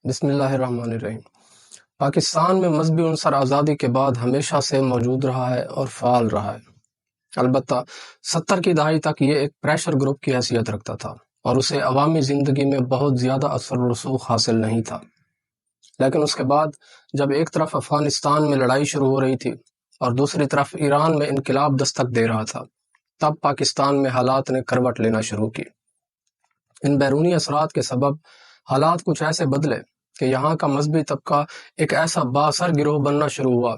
بسم اللہ الرحمن الرحیم۔ پاکستان میں مذہبی عنصر آزادی کے بعد ہمیشہ سے موجود رہا ہے اور فعال رہا ہے۔ البتہ 70 کی دہائی تک یہ ایک پریشر گروپ کی حیثیت رکھتا تھا اور اسے عوامی زندگی میں بہت زیادہ اثر و رسوخ حاصل نہیں تھا۔ لیکن اس کے بعد جب ایک طرف افغانستان میں لڑائی شروع ہو رہی تھی اور دوسری طرف ایران میں انقلاب دستک دے رہا تھا، تب پاکستان میں حالات نے کروٹ لینا شروع کی۔ ان بیرونی اثرات کے سبب حالات کچھ ایسے بدلے کہ یہاں کا مذہبی طبقہ ایک ایسا بااثر گروہ بننا شروع ہوا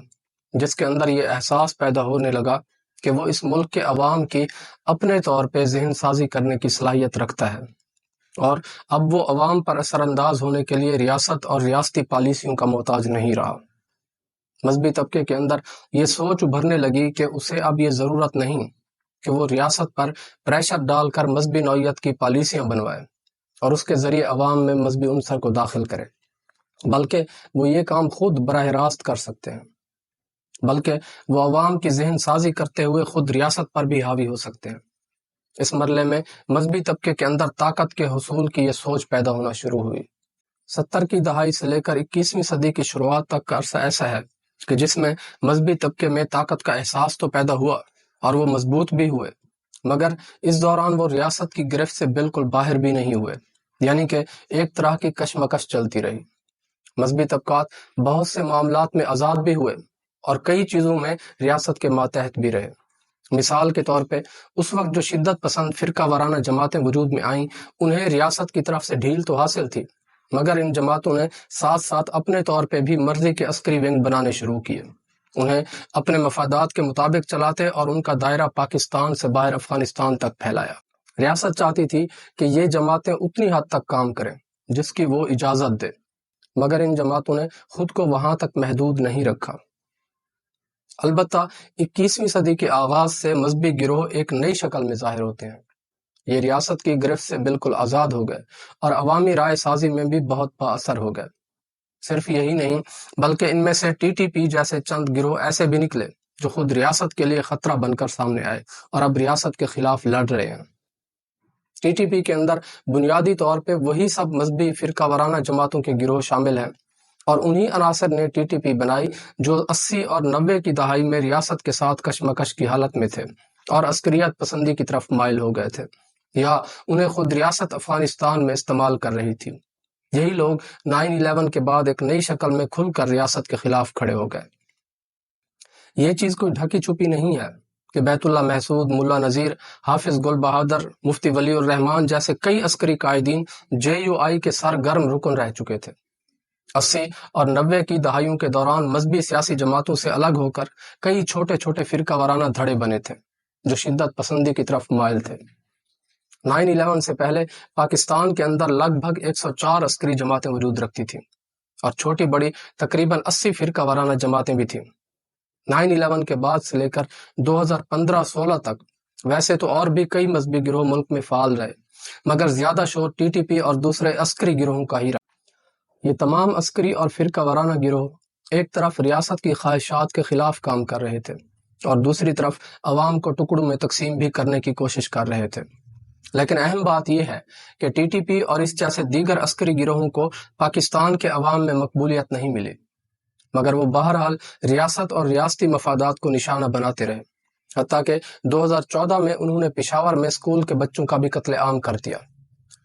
جس کے اندر یہ احساس پیدا ہونے لگا کہ وہ اس ملک کے عوام کی اپنے طور پہ ذہن سازی کرنے کی صلاحیت رکھتا ہے، اور اب وہ عوام پر اثر انداز ہونے کے لیے ریاست اور ریاستی پالیسیوں کا محتاج نہیں رہا۔ مذہبی طبقے کے اندر یہ سوچ ابھرنے لگی کہ اسے اب یہ ضرورت نہیں کہ وہ ریاست پر پریشر ڈال کر مذہبی نوعیت کی پالیسیاں بنوائے اور اس کے ذریعے عوام میں مذہبی عنصر کو داخل کرے، بلکہ وہ یہ کام خود براہ راست کر سکتے ہیں، بلکہ وہ عوام کی ذہن سازی کرتے ہوئے خود ریاست پر بھی حاوی ہو سکتے ہیں۔ اس مرحلے میں مذہبی طبقے کے اندر طاقت کے حصول کی یہ سوچ پیدا ہونا شروع ہوئی۔ 70 کی دہائی سے لے کر 21ویں صدی کی شروعات تک کا عرصہ ایسا ہے کہ جس میں مذہبی طبقے میں طاقت کا احساس تو پیدا ہوا اور وہ مضبوط بھی ہوئے، مگر اس دوران وہ ریاست کی گرفت سے بالکل باہر بھی نہیں ہوئے، یعنی کہ ایک طرح کی کشمکش چلتی رہی۔ مذہبی طبقات بہت سے معاملات میں آزاد بھی ہوئے اور کئی چیزوں میں ریاست کے ماتحت بھی رہے۔ مثال کے طور پہ اس وقت جو شدت پسند فرقہ وارانہ جماعتیں وجود میں آئیں، انہیں ریاست کی طرف سے ڈھیل تو حاصل تھی، مگر ان جماعتوں نے ساتھ ساتھ اپنے طور پہ بھی مرضی کے عسکری ونگ بنانے شروع کیے، انہیں اپنے مفادات کے مطابق چلاتے اور ان کا دائرہ پاکستان سے باہر افغانستان تک پھیلایا۔ ریاست چاہتی تھی کہ یہ جماعتیں اتنی حد تک کام کریں جس کی وہ اجازت دے، مگر ان جماعتوں نے خود کو وہاں تک محدود نہیں رکھا۔ البتہ 21ویں صدی کے آغاز سے مذہبی گروہ ایک نئی شکل میں ظاہر ہوتے ہیں۔ یہ ریاست کی گرفت سے بالکل آزاد ہو گئے اور عوامی رائے سازی میں بھی بہت با اثر ہو گئے۔ صرف یہی نہیں بلکہ ان میں سے TTP جیسے چند گروہ ایسے بھی نکلے جو خود ریاست کے لیے خطرہ بن کر سامنے آئے اور اب ریاست کے خلاف لڑ رہے ہیں۔ TTP کے اندر بنیادی طور پہ وہی سب مذہبی فرقہ وارانہ جماعتوں کے گروہ شامل ہیں، اور انہی عناصر نے TTP بنائی جو 80 اور 90 کی دہائی میں ریاست کے ساتھ کشمکش کی حالت میں تھے اور عسکریت پسندی کی طرف مائل ہو گئے تھے، یا انہیں خود ریاست افغانستان میں استعمال کر رہی تھی۔ یہی لوگ 9/11 کے بعد ایک نئی شکل میں کھل کر ریاست کے خلاف کھڑے ہو گئے۔ یہ چیز کوئی ڈھکی چھپی نہیں ہے کہ بیت اللہ محسود، ملا نذیر، حافظ گل بہادر، مفتی ولی الرحمان جیسے کئی عسکری قائدین JUI کے سرگرم رکن رہ چکے تھے۔ 80 اور 90 کی دہائیوں کے دوران مذہبی سیاسی جماعتوں سے الگ ہو کر کئی چھوٹے چھوٹے فرقہ وارانہ دھڑے بنے تھے جو شدت پسندی کی طرف مائل تھے۔ 9/11 سے پہلے پاکستان کے اندر لگ بھگ 104 عسکری جماعتیں وجود رکھتی تھیں اور چھوٹی بڑی تقریباً 80 فرقہ وارانہ جماعتیں بھی تھیں۔ 9/11 کے بعد سے لے کر 2015-16 تک ویسے تو اور بھی کئی مذہبی گروہ ملک میں فعال رہے، مگر زیادہ شور TTP اور دوسرے عسکری گروہوں کا ہی رہا۔ یہ تمام عسکری اور فرقہ وارانہ گروہ ایک طرف ریاست کی خواہشات کے خلاف کام کر رہے تھے اور دوسری طرف عوام کو ٹکڑوں میں تقسیم بھی کرنے کی کوشش کر رہے تھے۔ لیکن اہم بات یہ ہے کہ TTP اور اس جیسے دیگر عسکری گروہوں کو پاکستان کے عوام میں مقبولیت نہیں ملی، مگر وہ بہرحال ریاست اور ریاستی مفادات کو نشانہ بناتے رہے، حتیٰ کہ 2014 میں انہوں نے پشاور میں اسکول کے بچوں کا بھی قتل عام کر دیا۔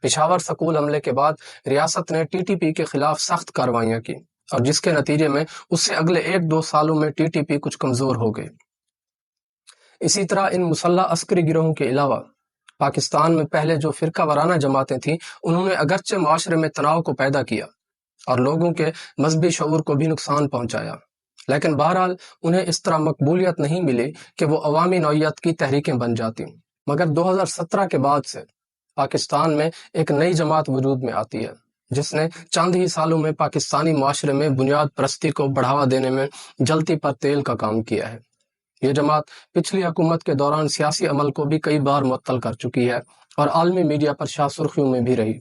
پشاور سکول حملے کے بعد ریاست نے TTP کے خلاف سخت کارروائیاں کی اور جس کے نتیجے میں اس سے اگلے 1-2 سالوں میں TTP کچھ کمزور ہو گئی۔ اسی طرح ان مسلح عسکری گروہوں کے علاوہ پاکستان میں پہلے جو فرقہ وارانہ جماعتیں تھیں، انہوں نے اگرچہ معاشرے میں تناؤ کو پیدا کیا اور لوگوں کے مذہبی شعور کو بھی نقصان پہنچایا، لیکن بہرحال انہیں اس طرح مقبولیت نہیں ملی کہ وہ عوامی نوعیت کی تحریکیں بن جاتی۔ مگر 2017 کے بعد سے پاکستان میں ایک نئی جماعت وجود میں آتی ہے جس نے چند ہی سالوں میں پاکستانی معاشرے میں بنیاد پرستی کو بڑھاوا دینے میں جلتی پر تیل کا کام کیا ہے۔ یہ جماعت پچھلی حکومت کے دوران سیاسی عمل کو بھی کئی بار معطل کر چکی ہے اور عالمی میڈیا پر شاہ سرخیوں میں بھی رہی۔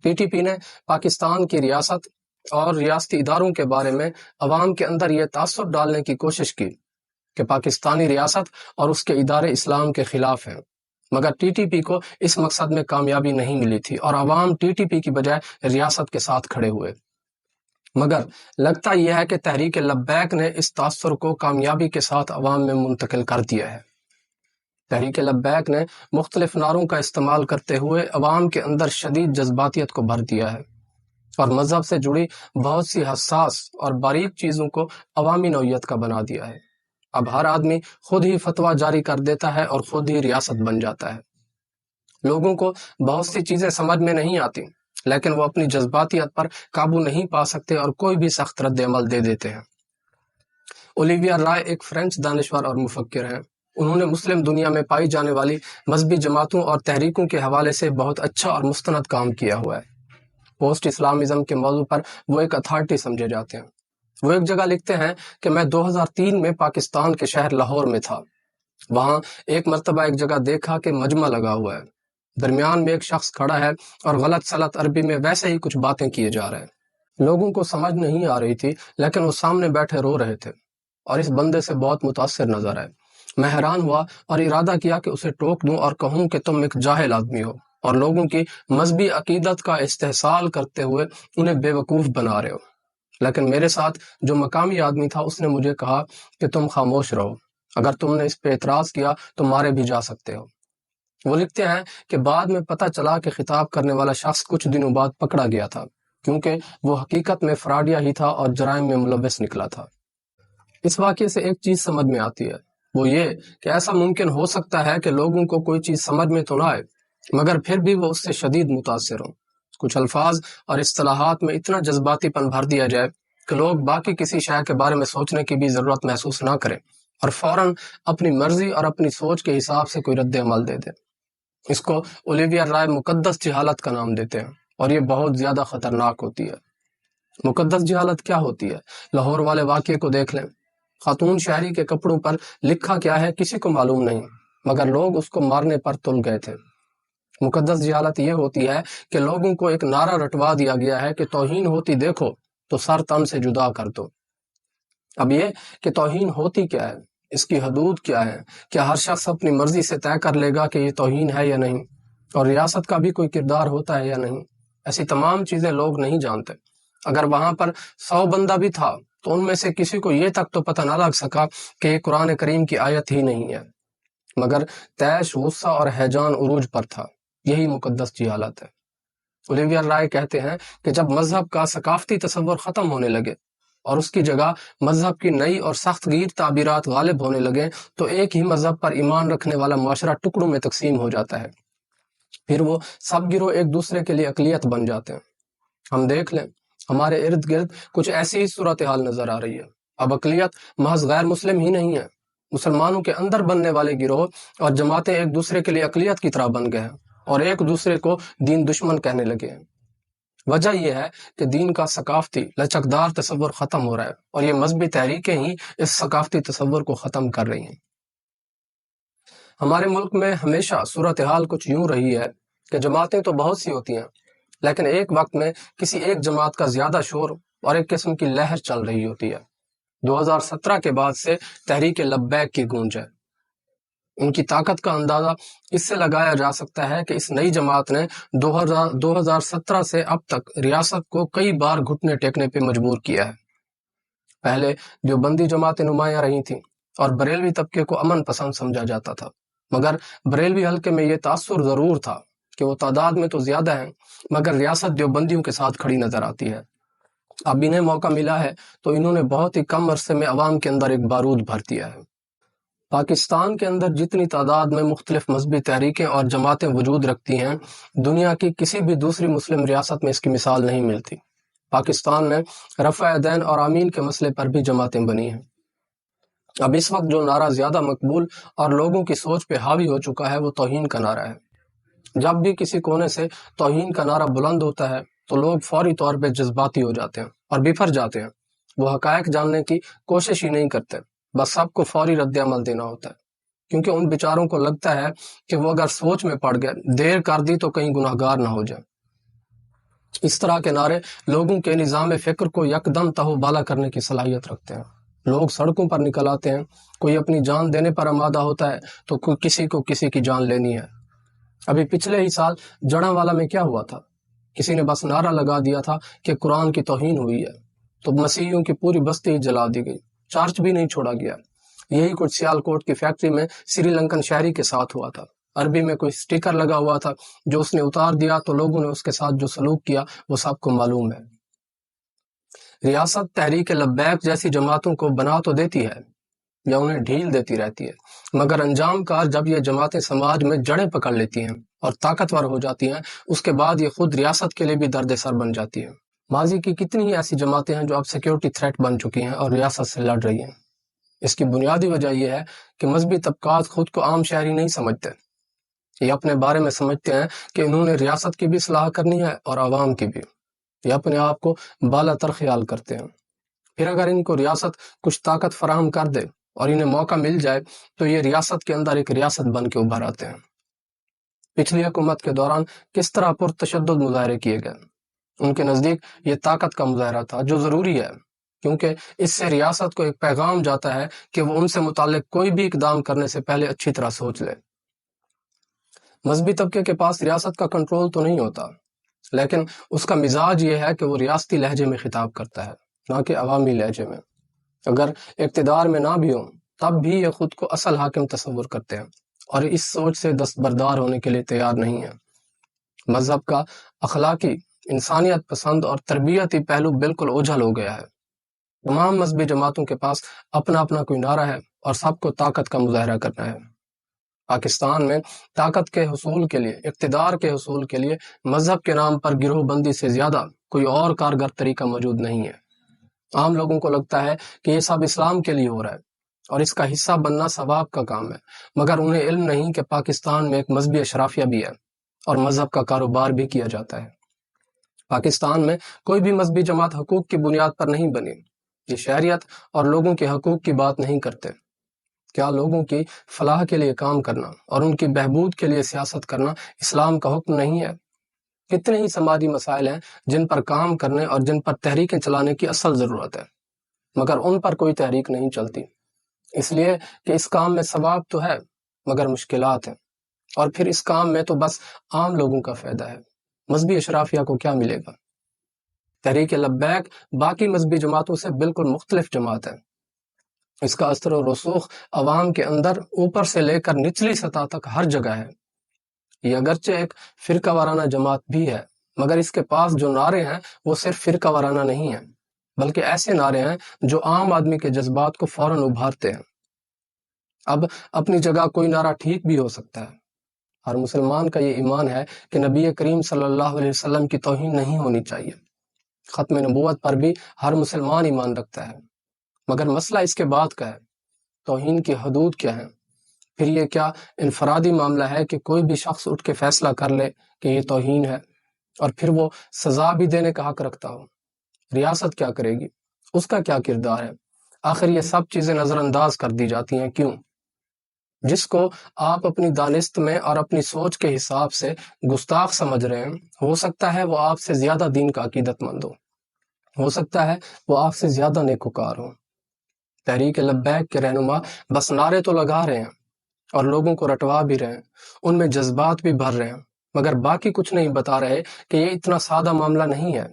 TTP نے پاکستان کی ریاست اور ریاستی اداروں کے بارے میں عوام کے اندر یہ تعصب ڈالنے کی کوشش کی کہ پاکستانی ریاست اور اس کے ادارے اسلام کے خلاف ہیں، مگر ٹی ٹی پی کو اس مقصد میں کامیابی نہیں ملی تھی اور عوام ٹی ٹی پی کی بجائے ریاست کے ساتھ کھڑے ہوئے۔ مگر لگتا یہ ہے کہ تحریک لبیک نے اس تاثر کو کامیابی کے ساتھ عوام میں منتقل کر دیا ہے۔ تحریک لبیک نے مختلف نعروں کا استعمال کرتے ہوئے عوام کے اندر شدید جذباتیت کو بھر دیا ہے اور مذہب سے جڑی بہت سی حساس اور باریک چیزوں کو عوامی نوعیت کا بنا دیا ہے۔ اب ہر آدمی خود ہی فتویٰ جاری کر دیتا ہے اور خود ہی ریاست بن جاتا ہے۔ لوگوں کو بہت سی چیزیں سمجھ میں نہیں آتی، لیکن وہ اپنی جذباتیت پر قابو نہیں پا سکتے اور کوئی بھی سخت رد عمل دے دیتے ہیں۔ اولیویا رائے ایک فرینچ دانشور اور مفکر ہیں۔ انہوں نے مسلم دنیا میں پائی جانے والی مذہبی جماعتوں اور تحریکوں کے حوالے سے بہت اچھا اور مستند کام کیا ہوا ہے۔ پوسٹ اسلامزم کے موضوع پر وہ ایک اتھارٹی سمجھے جاتے ہیں۔ وہ ایک جگہ لکھتے ہیں کہ میں 2003 میں پاکستان کے شہر لاہور میں تھا۔ وہاں ایک مرتبہ ایک جگہ دیکھا کہ مجمع لگا ہوا ہے، درمیان میں ایک شخص کھڑا ہے اور غلط سلط عربی میں ویسے ہی کچھ باتیں کیے جا رہے ہیں۔ لوگوں کو سمجھ نہیں آ رہی تھی، لیکن وہ سامنے بیٹھے رو رہے تھے اور اس بندے سے بہت متاثر نظر آئے۔ میں حیران ہوا اور ارادہ کیا کہ اسے ٹوک دوں اور کہوں کہ تم ایک جاہل آدمی ہو اور لوگوں کی مذہبی عقیدت کا استحصال کرتے ہوئے انہیں بے وقوف بنا رہے ہو۔ لیکن میرے ساتھ جو مقامی آدمی تھا اس نے مجھے کہا کہ تم خاموش رہو، اگر تم نے اس پہ اعتراض کیا تو مارے بھی جا سکتے ہو۔ وہ لکھتے ہیں کہ بعد میں پتہ چلا کہ خطاب کرنے والا شخص کچھ دنوں بعد پکڑا گیا تھا، کیونکہ وہ حقیقت میں فراڈیا ہی تھا اور جرائم میں ملوث نکلا تھا۔ اس واقعے سے ایک چیز سمجھ میں آتی ہے، وہ یہ کہ ایسا ممکن ہو سکتا ہے کہ لوگوں کو کوئی چیز سمجھ میں تو نہ آئے، مگر پھر بھی وہ اس سے شدید متاثر ہوں۔ کچھ الفاظ اور اصطلاحات میں اتنا جذباتی پن بھر دیا جائے کہ لوگ باقی کسی شے کے بارے میں سوچنے کی بھی ضرورت محسوس نہ کریں اور فوراً اپنی مرضی اور اپنی سوچ کے حساب سے کوئی رد عمل دے دیں۔ اس کو اولیویا رائے مقدس جہالت کا نام دیتے ہیں اور یہ بہت زیادہ خطرناک ہوتی ہے۔ مقدس جہالت کیا ہوتی ہے؟ لاہور والے واقعے کو دیکھ لیں۔ خاتون شہری کے کپڑوں پر لکھا کیا ہے کسی کو معلوم نہیں، مگر لوگ اس کو مارنے پر تل گئے تھے۔ مقدس جہالت یہ ہوتی ہے کہ لوگوں کو ایک نعرہ رٹوا دیا گیا ہے کہ توہین ہوتی دیکھو تو سر تن سے جدا کر دو۔ اب یہ کہ توہین ہوتی کیا ہے، اس کی حدود کیا ہے، کیا ہر شخص اپنی مرضی سے طے کر لے گا کہ یہ توہین ہے یا نہیں، اور ریاست کا بھی کوئی کردار ہوتا ہے یا نہیں، ایسی تمام چیزیں لوگ نہیں جانتے۔ اگر وہاں پر 100 بندہ بھی تھا تو ان میں سے کسی کو یہ تک تو پتہ نہ لگ سکا کہ یہ قرآن کریم کی آیت ہی نہیں ہے، مگر طیش، غصہ اور ہیجان عروج پر تھا۔ یہی مقدس جہالت ہے۔ اولیویا رائے کہتے ہیں کہ جب مذہب کا ثقافتی تصور ختم ہونے لگے اور اس کی جگہ مذہب کی نئی اور سخت گیر تعبیرات غالب ہونے لگے تو ایک ہی مذہب پر ایمان رکھنے والا معاشرہ ٹکڑوں میں تقسیم ہو جاتا ہے۔ پھر وہ سب گروہ ایک دوسرے کے لیے اقلیت بن جاتے ہیں۔ ہم دیکھ لیں، ہمارے ارد گرد کچھ ایسی ہی صورتحال نظر آ رہی ہے۔ اب اقلیت محض غیر مسلم ہی نہیں ہے، مسلمانوں کے اندر بننے والے گروہ اور جماعتیں ایک دوسرے کے لیے اقلیت کی طرح بن گئے ہیں اور ایک دوسرے کو دین دشمن کہنے لگے ہیں۔ وجہ یہ ہے کہ دین کا ثقافتی لچکدار تصور ختم ہو رہا ہے اور یہ مذہبی تحریکیں ہی اس ثقافتی تصور کو ختم کر رہی ہیں۔ ہمارے ملک میں ہمیشہ صورتحال کچھ یوں رہی ہے کہ جماعتیں تو بہت سی ہوتی ہیں، لیکن ایک وقت میں کسی ایک جماعت کا زیادہ شور اور ایک قسم کی لہر چل رہی ہوتی ہے۔ 2017 کے بعد سے تحریک لبیک کی گونج ہے۔ ان کی طاقت کا اندازہ اس سے لگایا جا سکتا ہے کہ اس نئی جماعت نے 2017 سے اب تک ریاست کو کئی بار گھٹنے ٹیکنے پہ مجبور کیا ہے۔ پہلے دیوبندی جماعتیں نمایاں رہی تھیں اور بریلوی طبقے کو امن پسند سمجھا جاتا تھا، مگر بریلوی حلقے میں یہ تاثر ضرور تھا کہ وہ تعداد میں تو زیادہ ہیں، مگر ریاست دیوبندیوں کے ساتھ کھڑی نظر آتی ہے۔ اب انہیں موقع ملا ہے تو انہوں نے بہت ہی کم عرصے میں عوام کے اندر ایک بارود بھر دیا ہے۔ پاکستان کے اندر جتنی تعداد میں مختلف مذہبی تحریکیں اور جماعتیں وجود رکھتی ہیں، دنیا کی کسی بھی دوسری مسلم ریاست میں اس کی مثال نہیں ملتی۔ پاکستان میں رفع دین اور آمین کے مسئلے پر بھی جماعتیں بنی ہیں۔ اب اس وقت جو نعرہ زیادہ مقبول اور لوگوں کی سوچ پہ حاوی ہو چکا ہے وہ توہین کا نعرہ ہے۔ جب بھی کسی کونے سے توہین کا نعرہ بلند ہوتا ہے تو لوگ فوری طور پہ جذباتی ہو جاتے ہیں اور بفر جاتے ہیں۔ وہ حقائق جاننے کی کوشش ہی نہیں کرتے، بس سب کو فوری رد عمل دینا ہوتا ہے، کیونکہ ان بیچاروں کو لگتا ہے کہ وہ اگر سوچ میں پڑ گئے، دیر کر دی تو کہیں گناہگار نہ ہو جائے۔ اس طرح کے نعرے لوگوں کے نظام فکر کو یکدم تہو بالا کرنے کی صلاحیت رکھتے ہیں۔ لوگ سڑکوں پر نکل آتے ہیں، کوئی اپنی جان دینے پر آمادہ ہوتا ہے تو کوئی کسی کو کسی کی جان لینی ہے۔ ابھی پچھلے ہی سال جڑاں والا میں کیا ہوا تھا؟ کسی نے بس نعرہ لگا دیا تھا کہ قرآن کی توہین ہوئی ہے، تو مسیحیوں کی پوری بستی ہی جلا دی گئی، چرچ بھی نہیں چھوڑا گیا۔ یہی کچھ سیالکوٹ کی فیکٹری میں سری لنکن شہری کے ساتھ ہوا تھا۔ عربی میں کوئی سٹیکر لگا ہوا تھا جو اس نے اتار دیا تو لوگوں نے اس کے ساتھ جو سلوک کیا وہ سب کو معلوم ہے۔ ریاست تحریک لبیک جیسی جماعتوں کو بنا تو دیتی ہے یا انہیں ڈھیل دیتی رہتی ہے، مگر انجام کار جب یہ جماعتیں سماج میں جڑیں پکڑ لیتی ہیں اور طاقتور ہو جاتی ہیں، اس کے بعد یہ خود ریاست کے لیے بھی درد سر بن جاتی ہیں۔ ماضی کی کتنی ہی ایسی جماعتیں ہیں جو اب سیکیورٹی تھریٹ بن چکی ہیں اور ریاست سے لڑ رہی ہیں۔ اس کی بنیادی وجہ یہ ہے کہ مذہبی طبقات خود کو عام شہری نہیں سمجھتے۔ یہ اپنے بارے میں سمجھتے ہیں کہ انہوں نے ریاست کی بھی اصلاح کرنی ہے اور عوام کی بھی۔ یہ اپنے آپ کو بالا تر خیال کرتے ہیں۔ پھر اگر ان کو ریاست کچھ طاقت فراہم کر دے اور انہیں موقع مل جائے تو یہ ریاست کے اندر ایک ریاست بن کے ابھر آتے ہیں۔ پچھلی حکومت کے دوران کس طرح پرتشدد مظاہرے کیے گئے؟ ان کے نزدیک یہ طاقت کا مظاہرہ تھا، جو ضروری ہے کیونکہ اس سے ریاست کو ایک پیغام جاتا ہے کہ وہ ان سے متعلق کوئی بھی اقدام کرنے سے پہلے اچھی طرح سوچ لے۔ مذہبی طبقے کے پاس ریاست کا کنٹرول تو نہیں ہوتا، لیکن اس کا مزاج یہ ہے کہ وہ ریاستی لہجے میں خطاب کرتا ہے، نہ کہ عوامی لہجے میں۔ اگر اقتدار میں نہ بھی ہوں تب بھی یہ خود کو اصل حاکم تصور کرتے ہیں اور اس سوچ سے دستبردار ہونے کے لیے تیار نہیں ہیں۔ مذہب کا اخلاقی، انسانیت پسند اور تربیتی پہلو بالکل اوجھل ہو گیا ہے۔ تمام مذہبی جماعتوں کے پاس اپنا اپنا کوئی نعرہ ہے اور سب کو طاقت کا مظاہرہ کرنا ہے۔ پاکستان میں طاقت کے حصول کے لیے، اقتدار کے حصول کے لیے مذہب کے نام پر گروہ بندی سے زیادہ کوئی اور کارگر طریقہ موجود نہیں ہے۔ عام لوگوں کو لگتا ہے کہ یہ سب اسلام کے لیے ہو رہا ہے اور اس کا حصہ بننا ثواب کا کام ہے، مگر انہیں علم نہیں کہ پاکستان میں ایک مذہبی اشرافیہ بھی ہے اور مذہب کا کاروبار بھی کیا جاتا ہے۔ پاکستان میں کوئی بھی مذہبی جماعت حقوق کی بنیاد پر نہیں بنی۔ یہ شہریت اور لوگوں کے حقوق کی بات نہیں کرتے۔ کیا لوگوں کی فلاح کے لیے کام کرنا اور ان کی بہبود کے لیے سیاست کرنا اسلام کا حکم نہیں ہے؟ کتنے ہی سماجی مسائل ہیں جن پر کام کرنے اور جن پر تحریکیں چلانے کی اصل ضرورت ہے، مگر ان پر کوئی تحریک نہیں چلتی، اس لیے کہ اس کام میں ثواب تو ہے مگر مشکلات ہیں، اور پھر اس کام میں تو بس عام لوگوں کا فائدہ ہے۔ مذہبی اشرافیہ کو کیا ملے گا؟ تحریک لبیک باقی مذہبی جماعتوں سے بالکل مختلف جماعت ہے۔ اس کا اثر و رسوخ عوام کے اندر اوپر سے لے کر نچلی سطح تک ہر جگہ ہے۔ یہ اگرچہ ایک فرقہ وارانہ جماعت بھی ہے، مگر اس کے پاس جو نعرے ہیں وہ صرف فرقہ وارانہ نہیں ہیں، بلکہ ایسے نعرے ہیں جو عام آدمی کے جذبات کو فوراً ابھارتے ہیں۔ اب اپنی جگہ کوئی نعرہ ٹھیک بھی ہو سکتا ہے۔ ہر مسلمان کا یہ ایمان ہے کہ نبی کریم صلی اللہ علیہ وسلم کی توہین نہیں ہونی چاہیے۔ ختم نبوت پر بھی ہر مسلمان ایمان رکھتا ہے، مگر مسئلہ اس کے بعد کا ہے، توہین کی حدود کیا ہیں؟ پھر یہ کیا انفرادی معاملہ ہے کہ کوئی بھی شخص اٹھ کے فیصلہ کر لے کہ یہ توہین ہے اور پھر وہ سزا بھی دینے کا حق رکھتا ہو؟ ریاست کیا کرے گی؟ اس کا کیا کردار ہے؟ آخر یہ سب چیزیں نظر انداز کر دی جاتی ہیں کیوں؟ جس کو آپ اپنی دانست میں اور اپنی سوچ کے حساب سے گستاخ سمجھ رہے ہیں، ہو سکتا ہے وہ آپ سے زیادہ دین کا عقیدت مند ہو سکتا ہے وہ آپ سے زیادہ نیکوکار ہو۔ تحریک لبیک کے رہنما بس نعرے تو لگا رہے ہیں اور لوگوں کو رٹوا بھی رہے ہیں، ان میں جذبات بھی بھر رہے ہیں، مگر باقی کچھ نہیں بتا رہے کہ یہ اتنا سادہ معاملہ نہیں ہے۔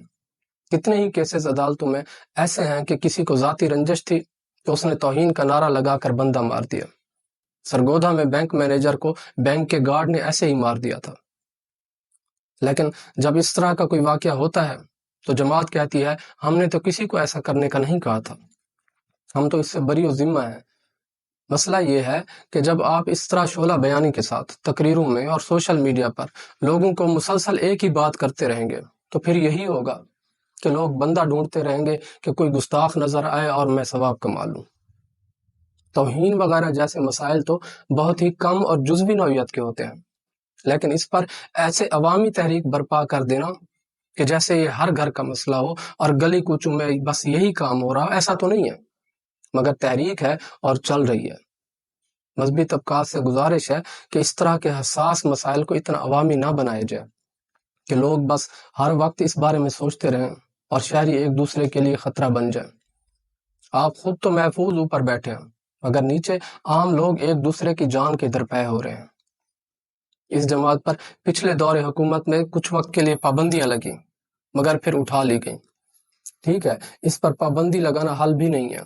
کتنے ہی کیسز عدالتوں میں ایسے ہیں کہ کسی کو ذاتی رنجش تھی تو اس نے توہین کا نعرہ لگا کر بندہ مار دیا۔ سرگودھا میں بینک مینیجر کو بینک کے گارڈ نے ایسے ہی مار دیا تھا۔ لیکن جب اس طرح کا کوئی واقعہ ہوتا ہے تو جماعت کہتی ہے ہم نے تو کسی کو ایسا کرنے کا نہیں کہا تھا، ہم تو اس سے بری و ذمہ ہیں۔ مسئلہ یہ ہے کہ جب آپ اس طرح شعلہ بیانی کے ساتھ تقریروں میں اور سوشل میڈیا پر لوگوں کو مسلسل ایک ہی بات کرتے رہیں گے تو پھر یہی ہوگا کہ لوگ بندہ ڈھونڈتے رہیں گے کہ کوئی گستاخ نظر آئے اور میں ثواب کما لوں۔ توہین وغیرہ جیسے مسائل تو بہت ہی کم اور جزوی نوعیت کے ہوتے ہیں، لیکن اس پر ایسے عوامی تحریک برپا کر دینا کہ جیسے یہ ہر گھر کا مسئلہ ہو اور گلی کوچوں میں بس یہی کام ہو رہا، ایسا تو نہیں ہے، مگر تحریک ہے اور چل رہی ہے۔ مذہبی طبقات سے گزارش ہے کہ اس طرح کے حساس مسائل کو اتنا عوامی نہ بنایا جائے کہ لوگ بس ہر وقت اس بارے میں سوچتے رہیں اور شہری ایک دوسرے کے لیے خطرہ بن جائیں۔ آپ خود تو محفوظ اوپر بیٹھے ہیں، مگر نیچے عام لوگ ایک دوسرے کی جان کے درپے ہو رہے ہیں۔ اس جماعت پر پچھلے دور حکومت میں کچھ وقت کے لیے پابندیاں لگیں مگر پھر اٹھا لی گئیں۔ ٹھیک ہے، اس پر پابندی لگانا حل بھی نہیں ہے،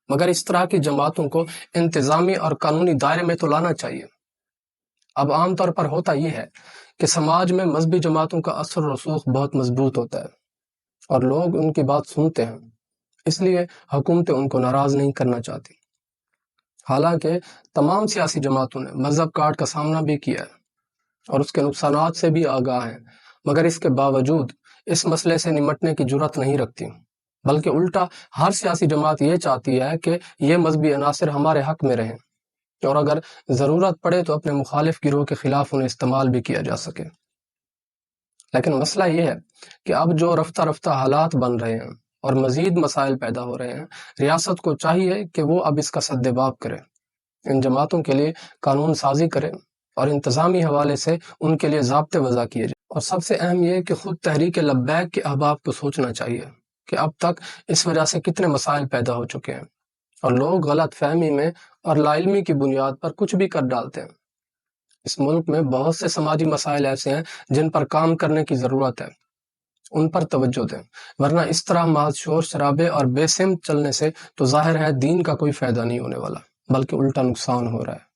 مگر اس طرح کی جماعتوں کو انتظامی اور قانونی دائرے میں تو لانا چاہیے۔ اب عام طور پر ہوتا یہ ہے کہ سماج میں مذہبی جماعتوں کا اثر و رسوخ بہت مضبوط ہوتا ہے اور لوگ ان کی بات سنتے ہیں، اس لیے حکومتیں ان کو ناراض نہیں کرنا چاہتی۔ حالانکہ تمام سیاسی جماعتوں نے مذہب کارڈ کا سامنا بھی کیا ہے اور اس کے نقصانات سے بھی آگاہ ہیں، مگر اس کے باوجود اس مسئلے سے نمٹنے کی جرات نہیں رکھتی، بلکہ الٹا ہر سیاسی جماعت یہ چاہتی ہے کہ یہ مذہبی عناصر ہمارے حق میں رہیں اور اگر ضرورت پڑے تو اپنے مخالف گروہ کے خلاف انہیں استعمال بھی کیا جا سکے۔ لیکن مسئلہ یہ ہے کہ اب جو رفتہ رفتہ حالات بن رہے ہیں اور مزید مسائل پیدا ہو رہے ہیں، ریاست کو چاہیے کہ وہ اب اس کا سدباب کرے، ان جماعتوں کے لیے قانون سازی کرے اور انتظامی حوالے سے ان کے لیے ضابطے وضع کیے جائیں۔ اور سب سے اہم یہ کہ خود تحریک لبیک کے احباب کو سوچنا چاہیے کہ اب تک اس وجہ سے کتنے مسائل پیدا ہو چکے ہیں اور لوگ غلط فہمی میں اور لا علمی کی بنیاد پر کچھ بھی کر ڈالتے ہیں۔ اس ملک میں بہت سے سماجی مسائل ایسے ہیں جن پر کام کرنے کی ضرورت ہے، ان پر توجہ دیں، ورنہ اس طرح محض شور شرابے اور بے سمت چلنے سے تو ظاہر ہے دین کا کوئی فائدہ نہیں ہونے والا، بلکہ الٹا نقصان ہو رہا ہے۔